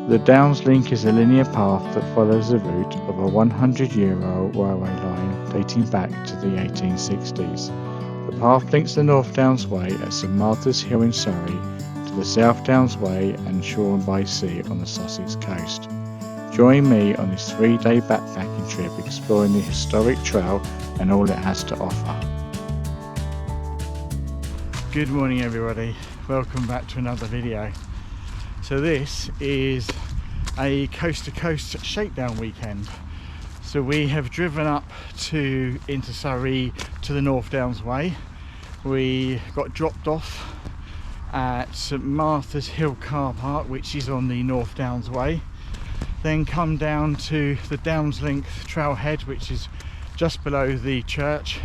The Downs Link is a linear path that follows the route of a 100-year-old railway line dating back to the 1860s. The path links the North Downs Way at St Martha's Hill in Surrey to the South Downs Way and Shoreham-by-Sea on the Sussex coast. Join me on this 3-day backpacking trip exploring the historic trail and all it has to offer. Good morning everybody, welcome back to another video. So this is a coast-to-coast shakedown weekend. So we have driven up into Surrey to the North Downs Way. We got dropped off at St Martha's Hill car park, which is on the North Downs Way. Then come down to the Downs Link trailhead, which is just below the church.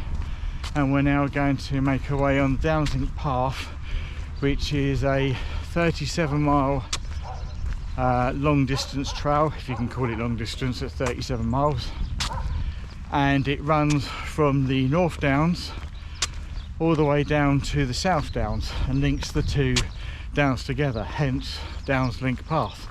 And we're now going to make our way on the Downs Link path, which is a 37-mile long distance trail, if you can call it long distance at 37 miles. And it runs from the North Downs all the way down to the South Downs and links the two downs together, hence Downs Link path.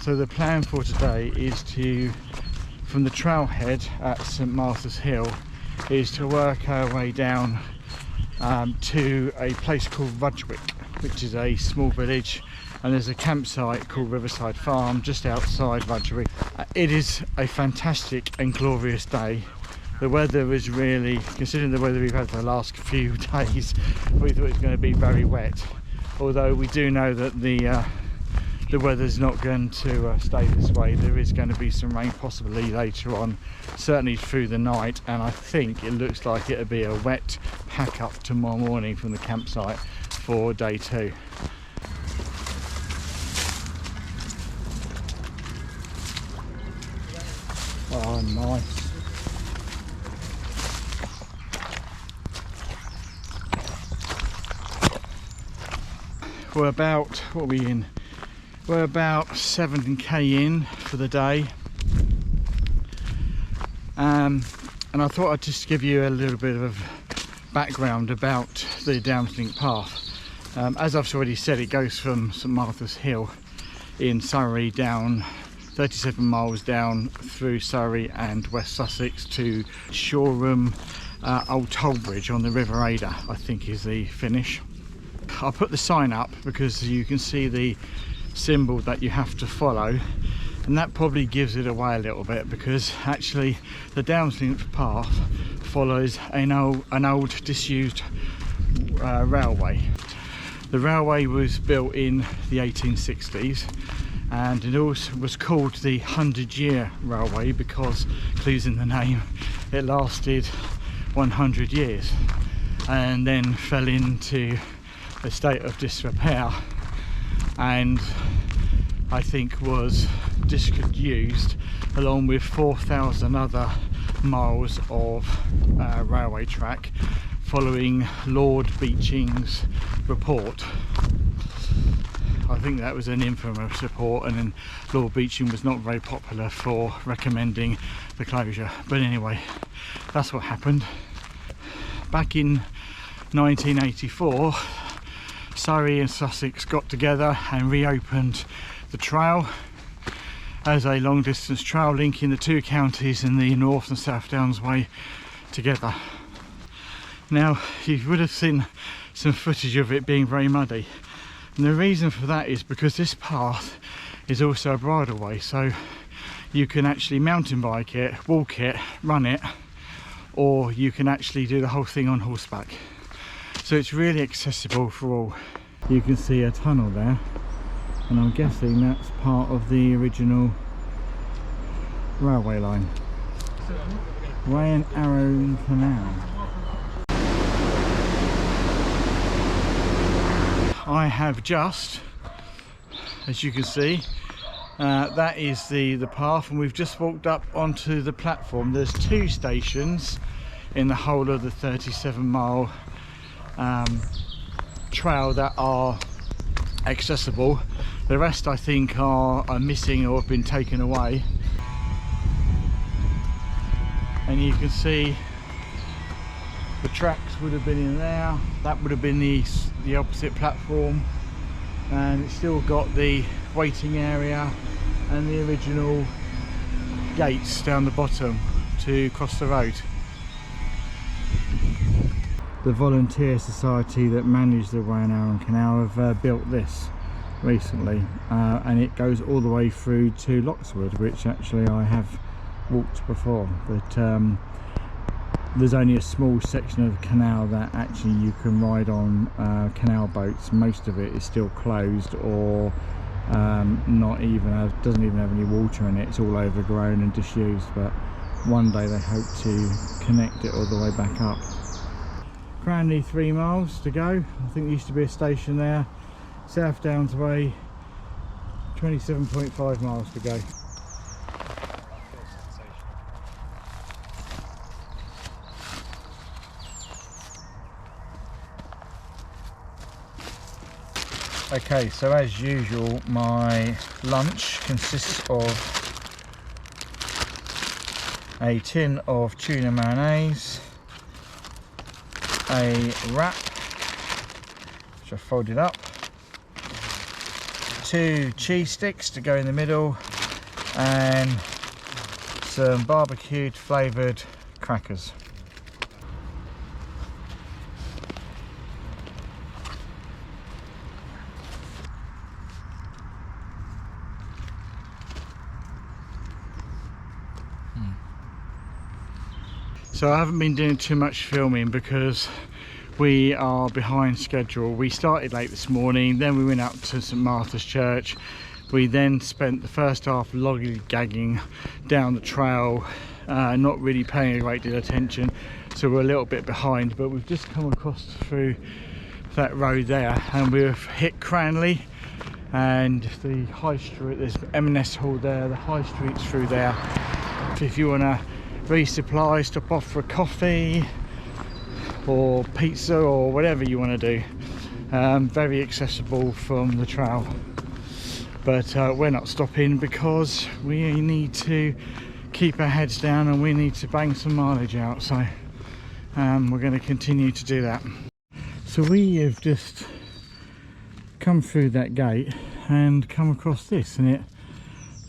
So the plan for today is to, from the trailhead at St Martha's Hill, is to work our way down to a place called Rudgwick, which is a small village, and there's a campsite called Riverside Farm just outside Rudgwick. It is a fantastic and glorious day. The weather is really, considering the weather we've had for the last few days, we thought it was going to be very wet, although we do know that the weather's not going to stay this way. There is going to be some rain possibly later on, certainly through the night, and I think it looks like it'll be a wet pack up tomorrow morning from the campsite for day 2. Oh, nice. We're about, what are we in? We're about 7k in for the day, and I thought I'd just give you a little bit of background about the Downs Link path. As I've already said, it goes from St Martha's Hill in Surrey down 37 miles down through Surrey and West Sussex to Shoreham, Old Toll Bridge on the River Ada, I think is the finish. I'll put the sign up because you can see the symbol that you have to follow, and that probably gives it away a little bit, because actually the Downs Link path follows an old disused railway. The railway was built in the 1860s, and it also was called the 100-year railway because, clues in the name, it lasted 100 years and then fell into a state of disrepair, and I think was disused along with 4,000 other miles of railway track following Lord Beeching's report. I think that was an infamous report, and then Lord Beeching was not very popular for recommending the closure. But anyway, that's what happened. Back in 1984, Surrey and Sussex got together and reopened the trail as a long distance trail linking the two counties in the North and South Downs Way together. Now, you would have seen some footage of it being very muddy, and the reason for that is because this path is also a bridleway, so you can actually mountain bike it, walk it, run it, or you can actually do the whole thing on horseback. So it's really accessible for all. You can see a tunnel there, and I'm guessing that's part of the original railway line. Way and Arrow Canal. I have just, as you can see, that is the path, and we've just walked up onto the platform. There's 2 stations in the whole of the 37-mile trail that are accessible. The rest I think are missing or have been taken away. And you can see the tracks would have been in there. That would have been the opposite platform, and it's still got the waiting area and the original gates down the bottom to cross the road. The volunteer society that manage the Wainaran Canal have built this recently, and it goes all the way through to Loxwood, which actually I have walked before, but there's only a small section of the canal that actually you can ride on canal boats. Most of it is still closed, or not even doesn't even have any water in it. It's all overgrown and disused, but one day they hope to connect it all the way back up. Cranley, 3 miles to go. I think there used to be a station there. South Downs Way, 27.5 miles to go. Okay, so as usual, my lunch consists of a tin of tuna mayonnaise, a wrap which I folded up, 2 cheese sticks to go in the middle, and some barbecued flavoured crackers. So I haven't been doing too much filming because we are behind schedule. We started late this morning, then we went up to St Martha's Church. We then spent the first half lollygagging down the trail, not really paying a great deal of attention, so we're a little bit behind. But we've just come across through that road there, and we've hit Cranley and the high street. There's M&S Hall there, the high street's through there. If you want to resupply, stop off for a coffee or pizza or whatever you want to do, very accessible from the trail. But we're not stopping because we need to keep our heads down and we need to bang some mileage out, so we're going to continue to do that. So we have just come through that gate and come across this, and it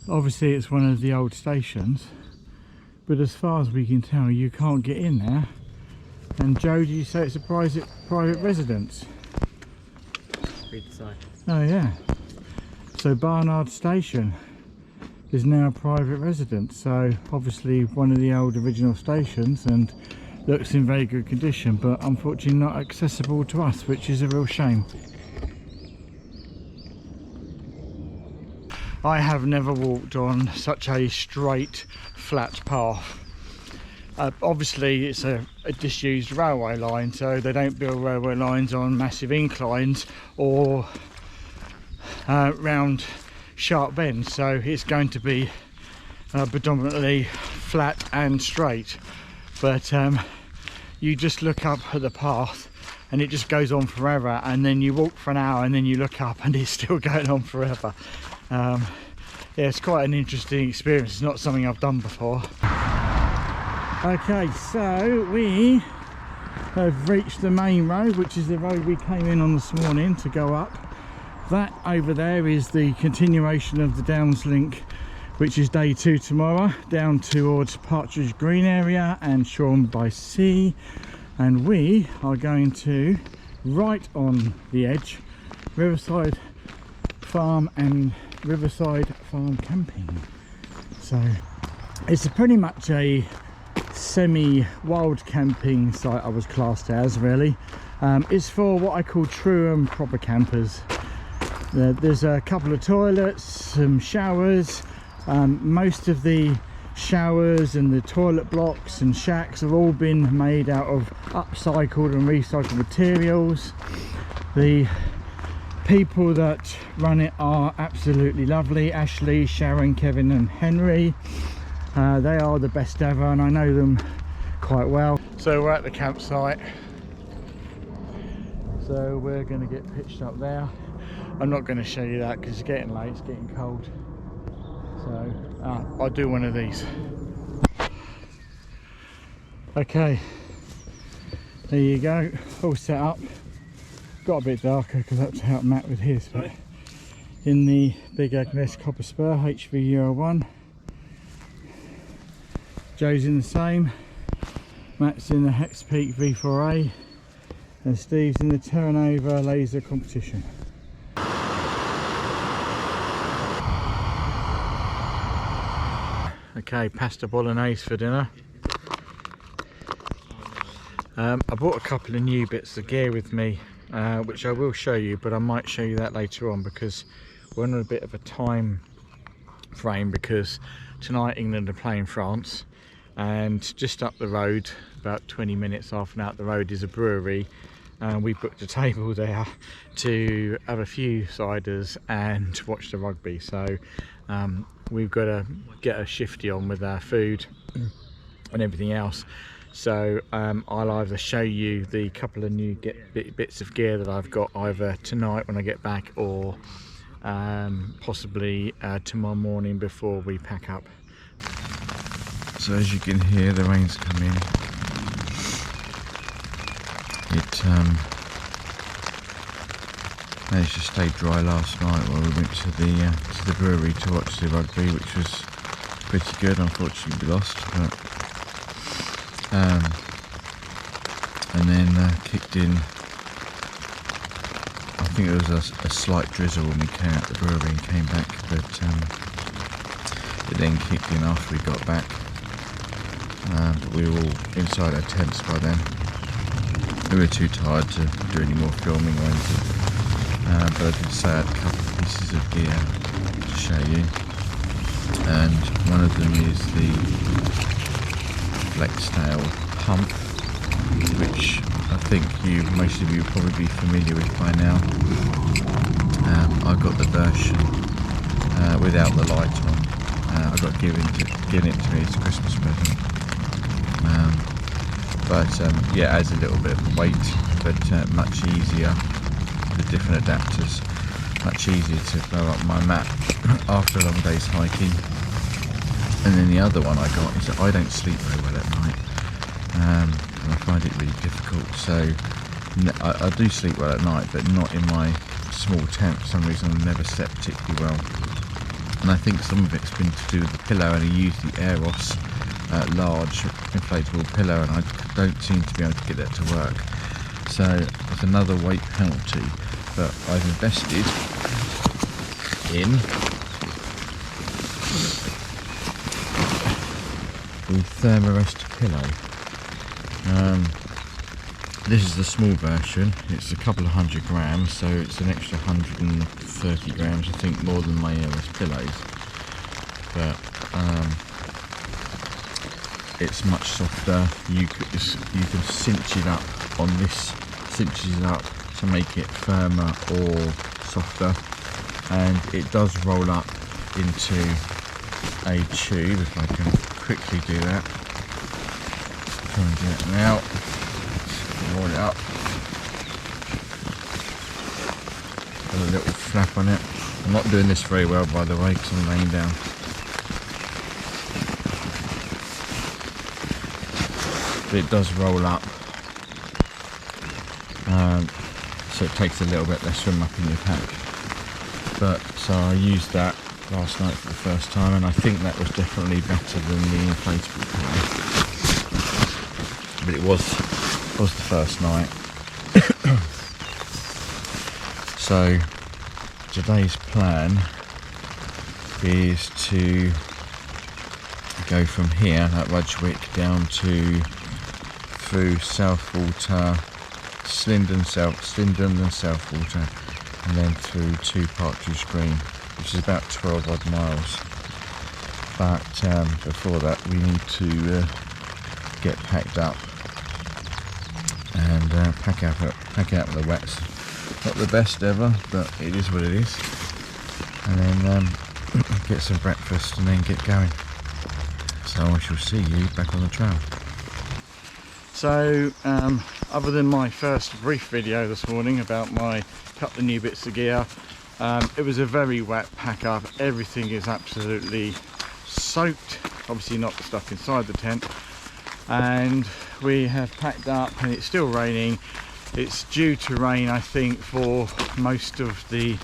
obviously it's one of the old stations, but as far as we can tell you can't get in there. And Joe, did you say it's a private residence? Read the sign. Oh yeah, so Barnard Station is now a private residence, so obviously one of the old original stations, and looks in very good condition, but unfortunately not accessible to us, which is a real shame. I have never walked on such a straight, flat path. Obviously it's a disused railway line, so they don't build railway lines on massive inclines or round sharp bends, so it's going to be predominantly flat and straight. But you just look up at the path and it just goes on forever, and then you walk for an hour and then you look up and it's still going on forever. Yeah, it's quite an interesting experience. It's not something I've done before. Okay, so we have reached the main road, which is the road we came in on this morning to go up. That over there is the continuation of the Downs link, which is day 2 tomorrow, down towards Partridge Green area and Shoreham-by-Sea. And we are going to, right on the edge, Riverside Farm and Riverside Farm Camping. So it's pretty much a semi-wild camping site, I was classed as, really. It's for what I call true and proper campers. There's a couple of toilets, some showers. Most of the showers and the toilet blocks and shacks have all been made out of upcycled and recycled materials. The people that run it are absolutely lovely. Ashley, Sharon, Kevin and Henry. They are the best ever, and I know them quite well. So we're at the campsite. So we're going to get pitched up there. I'm not going to show you that because it's getting late, it's getting cold. So I'll do one of these. Okay, there you go, all set up. Got a bit darker because that's how Matt with his, but in the Big Agnes Copper Spur HV01. Joe's in the same, Matt's in the Hex Peak V4A, and Steve's in the Turnover Laser Competition. Okay, pasta bolognese for dinner. I brought a couple of new bits of gear with me, which I will show you, but I might show you that later on because we're on a bit of a time frame, because tonight England are playing France, and just up the road, about 20 minutes, half an hour up the road, is a brewery, and we booked a table there to have a few ciders and watch the rugby. So we've got to get a shifty on with our food and everything else. So I'll either show you the couple of new bits of gear that I've got either tonight when I get back, or possibly tomorrow morning before we pack up. So as you can hear, the rain's come in. It managed to stay dry last night while we went to the brewery to watch the rugby, which was pretty good. Unfortunately we lost, but and then kicked in. I think it was a slight drizzle when we came out the brewery and came back, but it then kicked in after we got back. But we were all inside our tents by then. We were too tired to do any more filming or anything, but I did say I had a couple of pieces of gear to show you, and one of them is the Flextail pump, which I think most of you will probably be familiar with by now. I got the version without the light on. I got given it to me as a Christmas present. Yeah, it adds a little bit of weight, but much easier with different adapters. Much easier to blow up my mat after a long day's hiking. And then the other one I got is that I don't sleep very well at night, and I find it really difficult. So I do sleep well at night, but not in my small tent. For some reason I never slept particularly well, and I think some of it's been to do with the pillow, and I use the Eros large inflatable pillow, and I don't seem to be able to get that to work. So there's another weight penalty, but I've invested in the Thermarest pillow. This is the small version. It's a couple of 100 grams, so it's an extra 130 grams, I think, more than my Eros pillows. But it's much softer. You can cinch it up on this, cinches it up to make it firmer or softer, and it does roll up into a tube. If I can quickly do that, try and do it now. Roll it up, got a little flap on it. I'm not doing this very well, by the way, because I'm laying down. But it does roll up, so it takes a little bit less room up in your pack. But so I used that last night for the first time, and I think that was definitely better than the inflatable pillow. But it was the first night. So today's plan is to go from here at Rudgwick down to through Southwater, Slindon and Southwater, and then through to Partridge Green, which is about 12 odd miles. But before that we need to get packed up and pack out the wets. Not the best ever, but it is what it is. And then get some breakfast and then get going. So I shall see you back on the trail. So other than my first brief video this morning about my couple of new bits of gear, it was a very wet pack up. Everything is absolutely soaked, obviously not the stuff inside the tent, and we have packed up and it's still raining. It's due to rain, I think, for most of the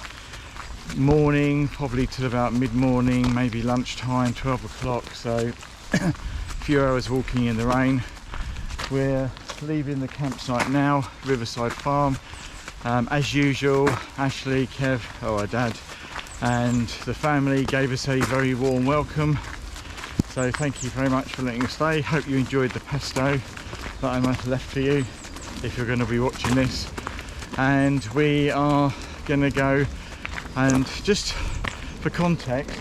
morning, probably till about mid-morning, maybe lunchtime, 12 o'clock, so a few hours walking in the rain. We're leaving the campsite now, Riverside Farm. As usual, Ashley, Kev, our dad, and the family gave us a very warm welcome, so thank you very much for letting us stay. Hope you enjoyed the pesto that I might have left for you if you're going to be watching this. And we are going to go, and just for context,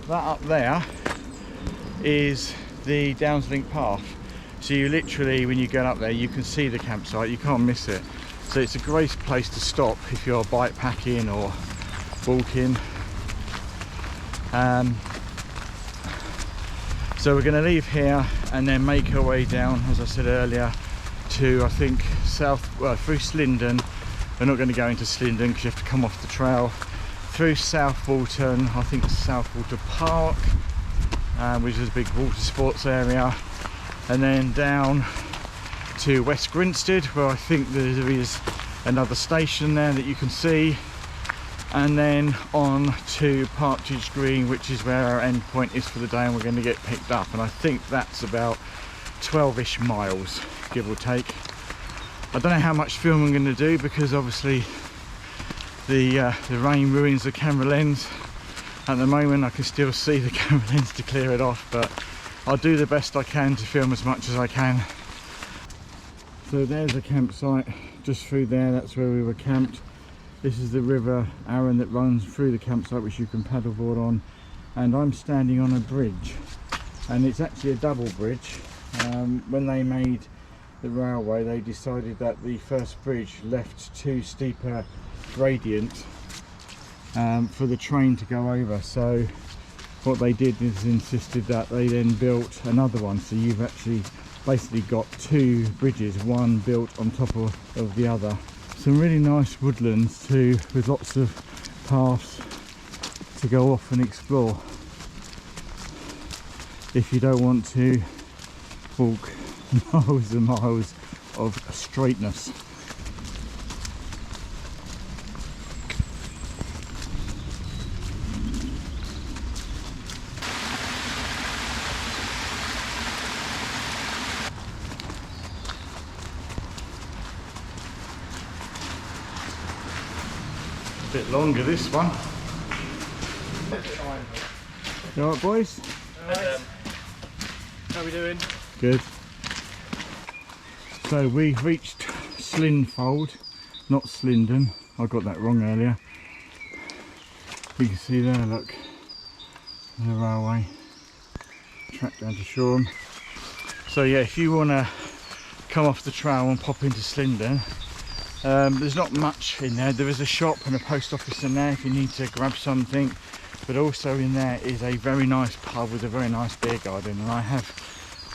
that up there is the Downslink path. So you literally, when you get up there, you can see the campsite, you can't miss it. So it's a great place to stop if you're bike packing or walking. So we're going to leave here and then make our way down, as I said earlier, to, I think, through Slindon. We're not going to go into Slindon because you have to come off the trail. Through South Walton, I think it's South Walton Park, which is a big water sports area, and then down to West Grinstead, where I think there is another station there that you can see, and then on to Partridge Green, which is where our end point is for the day, and we're going to get picked up. And I think that's about 12-ish miles, give or take. I don't know how much film I'm going to do because obviously the rain ruins the camera lens. At the moment I can still see the camera lens to clear it off, but I'll do the best I can to film as much as I can. So there's a campsite just through there, that's where we were camped. This is the River Arun that runs through the campsite, which you can paddleboard on, and I'm standing on a bridge, and it's actually a double bridge. When they made the railway, they decided that the first bridge left too steep a gradient for the train to go over, so what they did is insisted that they then built another one, so you've actually basically got two bridges, one built on top of the other. Some really nice woodlands too, with lots of paths to go off and explore if you don't want to walk miles and miles of straightness. Bit longer this one. You alright, boys? Alright. How are we doing? Good. So we've reached Slinfold, not Slindon. I got that wrong earlier. You can see there, look, the railway track down to Shoreham. So yeah, if you want to come off the trail and pop into Slindon, there's not much in there. There is a shop and a post office in there if you need to grab something, but also in there is a very nice pub with a very nice beer garden, and I have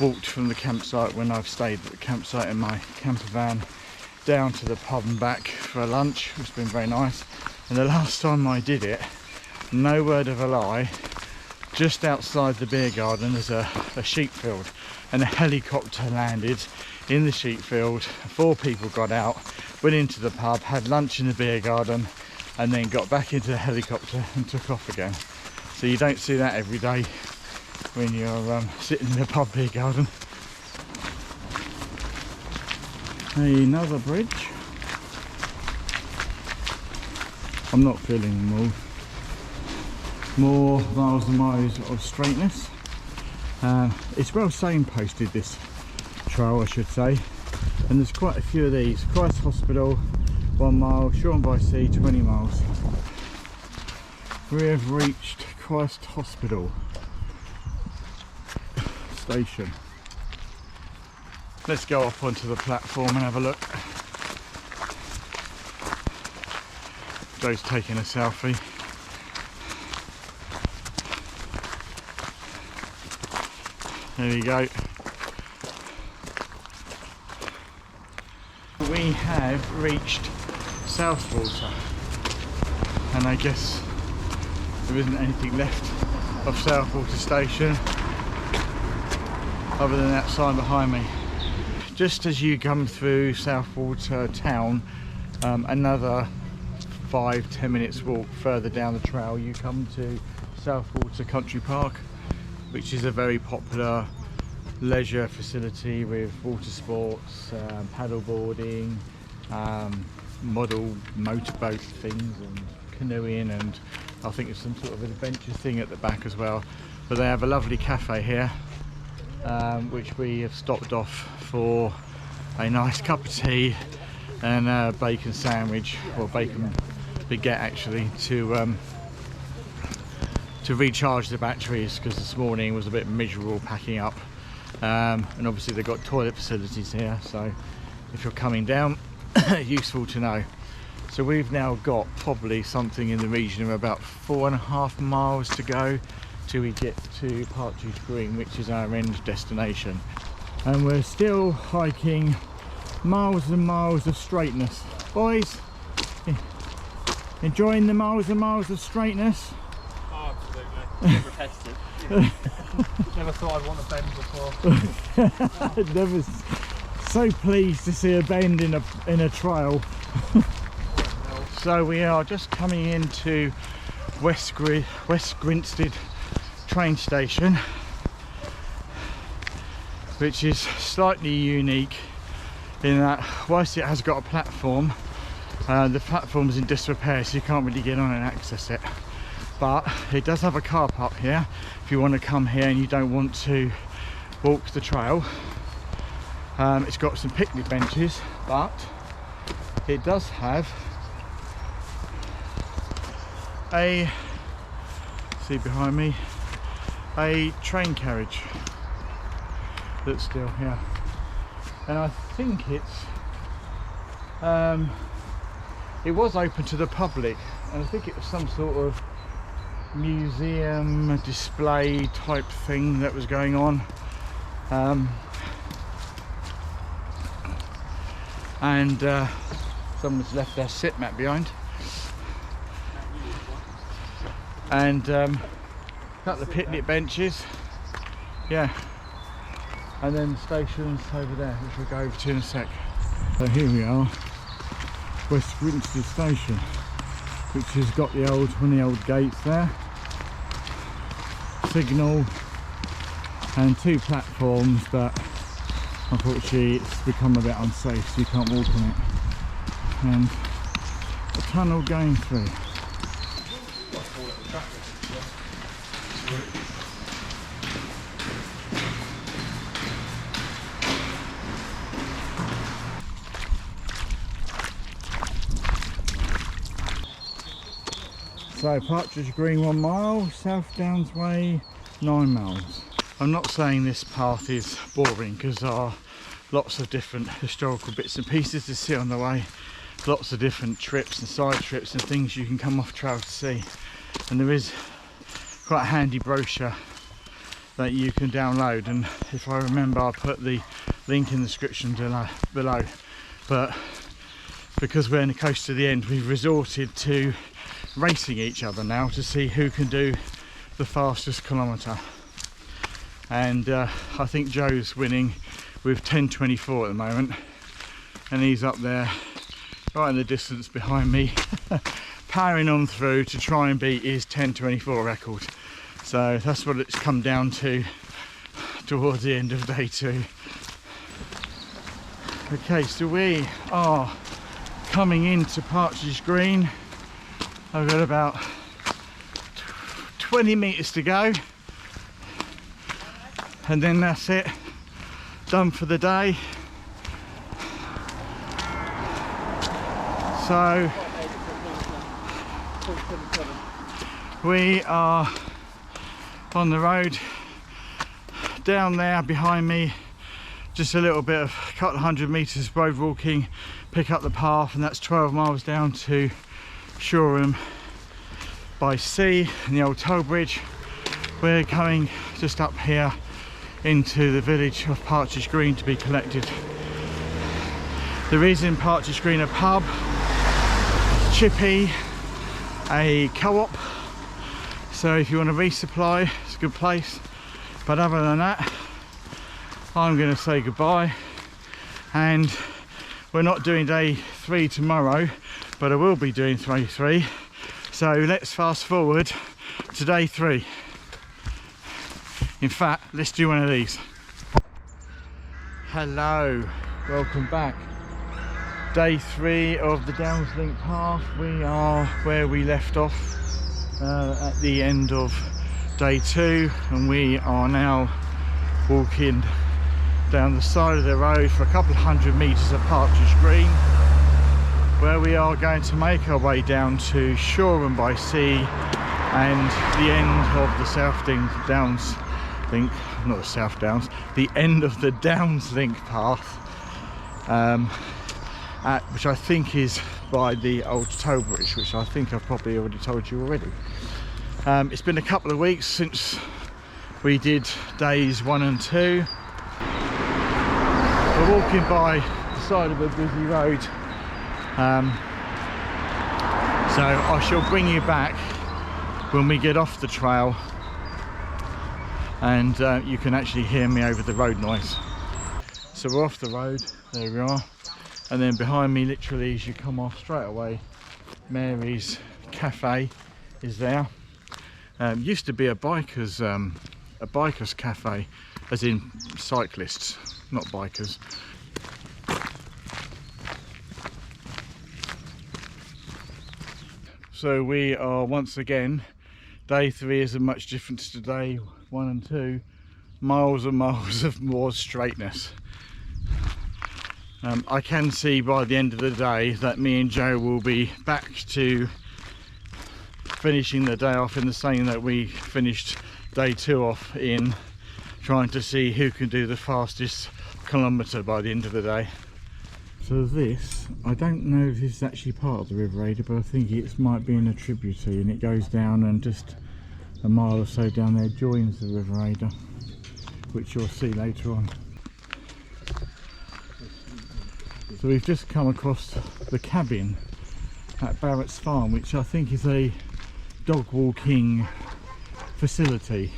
walked from the campsite when I've stayed at the campsite in my camper van down to the pub and back for lunch. It's been very nice, and the last time I did it, no word of a lie, just outside the beer garden there's a sheep field, and a helicopter landed in the sheep field. 4 people got out, went into the pub, had lunch in the beer garden, and then got back into the helicopter and took off again. So you don't see that every day when you're sitting in a pub beer garden. Another bridge. I'm not feeling them all. More miles and miles of straightness. It's well signposted, this trail I should say, and there's quite a few of these. Christ Hospital 1 mile, Shoreham-by-Sea 20 miles. We have reached Christ Hospital station. Let's go up onto the platform and have a look. Joe's taking a selfie. There you go. we have reached Southwater, and I guess there isn't anything left of Southwater station other than that sign behind me. Just as you come through Southwater town, another 5-10 minutes walk further down the trail, you come to Southwater Country Park, which is a very popular leisure facility with water sports, paddle boarding, model motorboat things and canoeing, and I think there's some sort of adventure thing at the back as well. But they have a lovely cafe here, which we have stopped off for a nice cup of tea and a bacon sandwich, or bacon baguette actually, to recharge the batteries, because this morning was a bit miserable packing up. And obviously they've got toilet facilities here, so if you're coming down, useful to know. So we've now got probably something in the region of about 4.5 miles to go till we get to Partridge Green, which is our end destination. And we're still hiking miles and miles of straightness. Boys, enjoying the miles and miles of straightness? Oh, absolutely. Repetitive. Never thought I'd want a bend before. Never so pleased to see a bend in a trail. So we are just coming into West Grinstead train station, which is slightly unique in that whilst it has got a platform, the platform is in disrepair, so you can't really get on and access it. But it does have a car park here if you want to come here and you don't want to walk the trail. It's got some picnic benches, but it does have a, see behind me, a train carriage that's still here, and I think it was open to the public, and I think it was some sort of museum display type thing that was going on, and someone's left their sit mat behind, and a couple of picnic benches, yeah, and then the station's over there, which we'll go over to in a sec. So here we are, West Grinstead station, which has got the old, one of the old gates there, signal, and 2 platforms, but unfortunately it's become a bit unsafe, so you can't walk on it, and a tunnel going through. So Partridge Green 1 mile, South Downs Way 9 miles. I'm not saying this path is boring, because there are lots of different historical bits and pieces to see on the way, lots of different trips and side trips and things you can come off trail to see, and there is quite a handy brochure that you can download, and if I remember I'll put the link in the description below. But because we're close to the end, we've resorted to racing each other now to see who can do the fastest kilometre, and I think Joe's winning with 10:24 at the moment, and he's up there right in the distance behind me powering on through to try and beat his 10:24 record. So that's what it's come down to towards the end of day 2. Okay, so we are coming into Partridge Green. I've got about 20 metres to go, and then that's it, done for the day. So we are on the road down there behind me, just a little bit of a couple of 100 metres road walking, pick up the path, and that's 12 miles down to Shoreham-by-Sea and the old toll bridge. We're coming just up here into the village of Partridge Green to be collected. There is in Partridge Green a pub, Chippy, a co-op, so if you want to resupply, it's a good place. But other than that, I'm going to say goodbye, and we're not doing day 3 tomorrow, but I will be doing day 3. So let's fast forward to day 3. In fact, let's do one of these. Hello, welcome back. Day 3 of the Downs Link Path. We are where we left off at the end of day 2, and we are now walking down the side of the road for a couple of 100 metres of Partridge Green, where we are going to make our way down to Shoreham-by-Sea and the end of the South Downs Link, not the South Downs, the end of the Downs Link Path, which I think is by the old toll bridge, which I think I've probably already told you already. It's been a couple of weeks since we did days 1 and 2. We're walking by the side of a busy road, so I shall bring you back when we get off the trail, and you can actually hear me over the road noise. So we're off the road, there we are, and then behind me, literally as you come off straight away, Mary's Cafe is there. Used to be a bikers cafe, as in cyclists, not bikers. So we are once again, day 3 isn't much different to day 1 and 2, miles and miles of more straightness. I can see by the end of the day that me and Joe will be back to finishing the day off in the same that we finished day 2 off in, trying to see who can do the fastest kilometre by the end of the day. So this, I don't know if this is actually part of the River Aider, but I think it might be in a tributary, and it goes down, and just a mile or so down there joins the River Aider, which you'll see later on. So we've just come across the cabin at Barrett's Farm, which I think is a dog walking facility,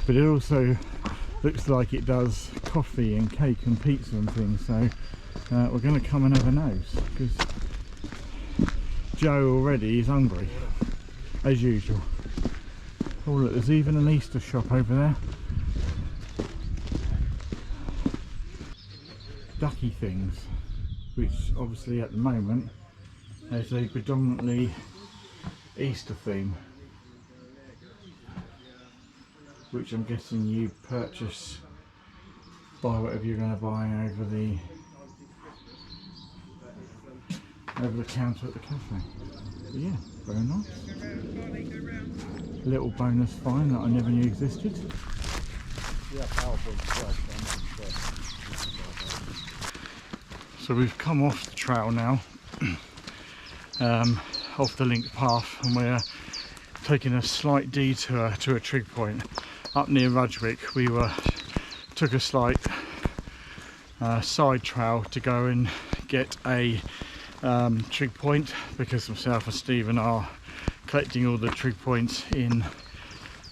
but it also looks like it does coffee and cake and pizza and things, so we're going to come and have a nose, because Joe already is hungry as usual. Oh look, there's even an Easter shop over there. Ducky things, which obviously at the moment there's a predominantly Easter theme, which I'm guessing you purchase, buy whatever you're going to buy over the counter at the cafe. But yeah, very nice. A little bonus find that I never knew existed. So we've come off the trail now, off the link path, and we're taking a slight detour to a trig point up near Rudgwick. We took a slight side trail to go and get a trig point, because myself and Stephen are collecting all the trig points in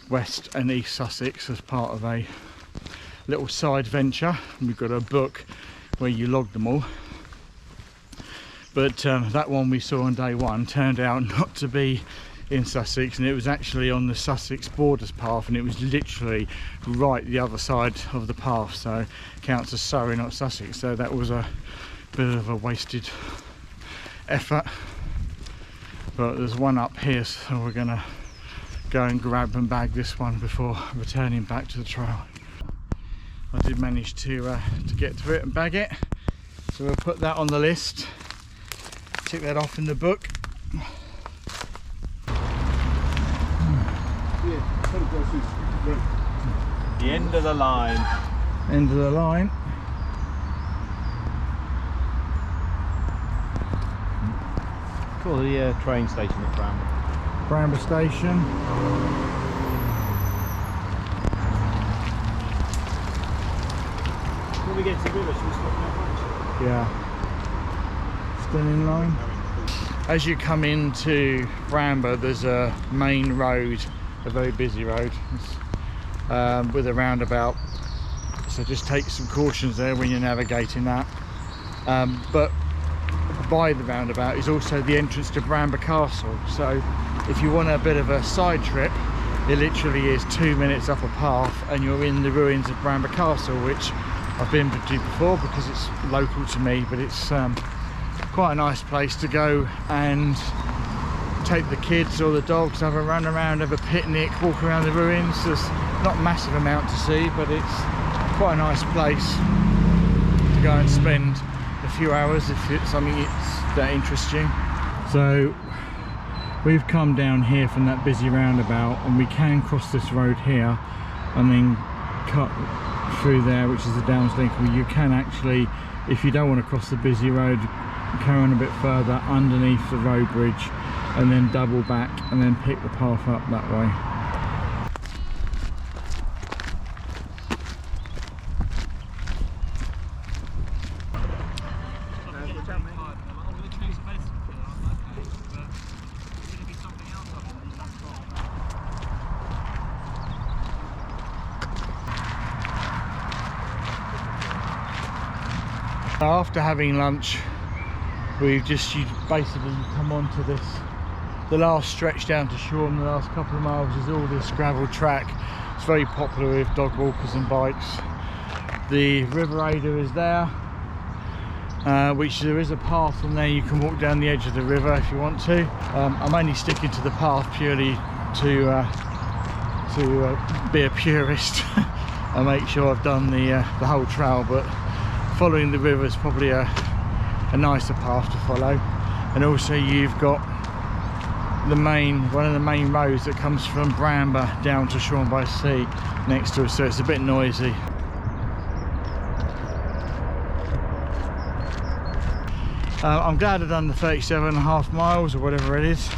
West and East Sussex as part of a little side venture. We've got a book where you log them all, but that one we saw on day 1 turned out not to be in Sussex, and it was actually on the Sussex borders path, and it was literally right the other side of the path, so it counts as Surrey, not Sussex. So that was a bit of a wasted effort, but there's one up here, so we're gonna go and grab and bag this one before returning back to the trail. I did manage to get to it and bag it, so we'll put that on the list, tick that off in the book. The end of the line. End of the line. Call the train station at Bramber. Bramber station. When we get to the river, should we stop there? Yeah. Still in line. As you come into Bramber, there's a main road, a very busy road, with a roundabout. So just take some cautions there when you're navigating that. But by the roundabout is also the entrance to Bramber Castle. So if you want a bit of a side trip, it literally is 2 minutes up a path and you're in the ruins of Bramber Castle, which I've been to before because it's local to me, but it's quite a nice place to go and take the kids or the dogs, have a run around, have a picnic, walk around the ruins. There's not a massive amount to see, but it's quite a nice place to go and spend a few hours if it's something that interests you. So we've come down here from that busy roundabout, and we can cross this road here and then cut through there, which is the Downs Link. You can actually, if you don't want to cross the busy road, carry on a bit further underneath the road bridge and then double back and then pick the path up that way. After having lunch, we've just basically come onto this, the last stretch down to Shoreham. The last couple of miles is all this gravel track. It's very popular with dog walkers and bikes. The River Ada is there, which there is a path on there. You can walk down the edge of the river if you want to. I'm only sticking to the path purely to be a purist and make sure I've done the whole trail, but following the river is probably a nicer path to follow. And also you've got one of the main roads that comes from Bramber down to Shoreham-by-Sea next to us, so it's a bit noisy. I'm glad I've done the 37.5 miles or whatever it is.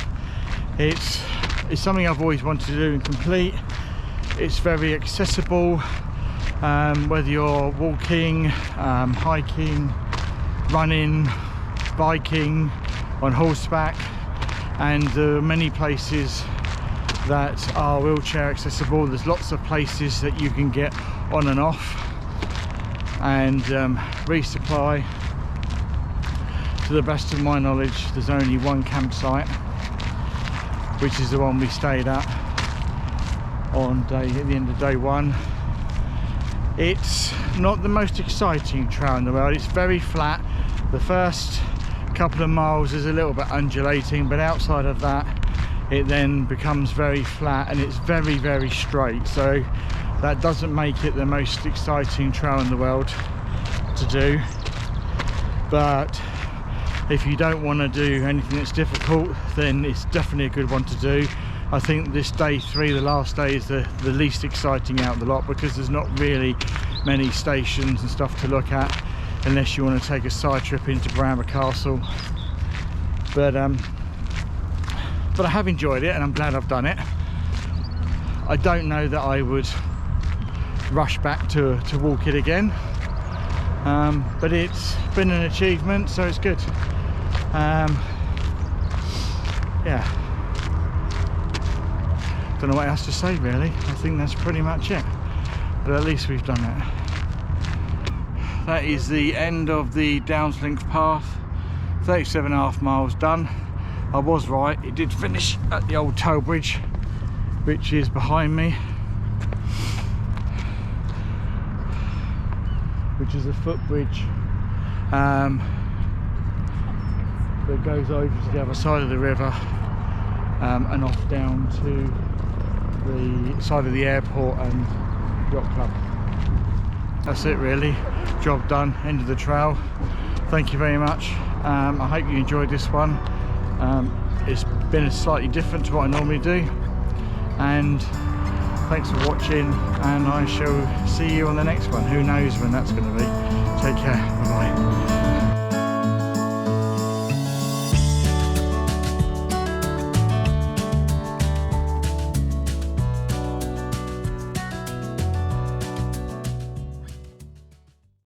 It's something I've always wanted to do and complete. It's very accessible, whether you're walking, hiking, running, biking, on horseback, and there are many places that are wheelchair accessible. There's lots of places that you can get on and off and resupply. To the best of my knowledge, there's only one campsite, which is the one we stayed at at the end of day one. It's not the most exciting trail in the world. It's very flat. The first couple of miles is a little bit undulating, but outside of that it then becomes very flat and it's very, very straight. So that doesn't make it the most exciting trail in the world to do. But if you don't want to do anything that's difficult, then it's definitely a good one to do. I think this day 3, the last day, is the least exciting out of the lot, because there's not really many stations and stuff to look at unless you want to take a side trip into Bramber Castle. But I have enjoyed it and I'm glad I've done it. I don't know that I would rush back to walk it again, but it's been an achievement, so it's good. Yeah, don't know what else to say really. I think that's pretty much it, but at least we've done it. That is the end of the Downs Link path. 37.5 miles done. I was right, it did finish at the old toll bridge, which is behind me, which is a footbridge that goes over to the other side of the river and off down to the side of the airport and yacht club. That's it really, job done, end of the trail. Thank you very much. I hope you enjoyed this one. It's been slightly different to what I normally do, and thanks for watching, and I shall see you on the next one. Who knows when that's going to be. Take care, bye bye.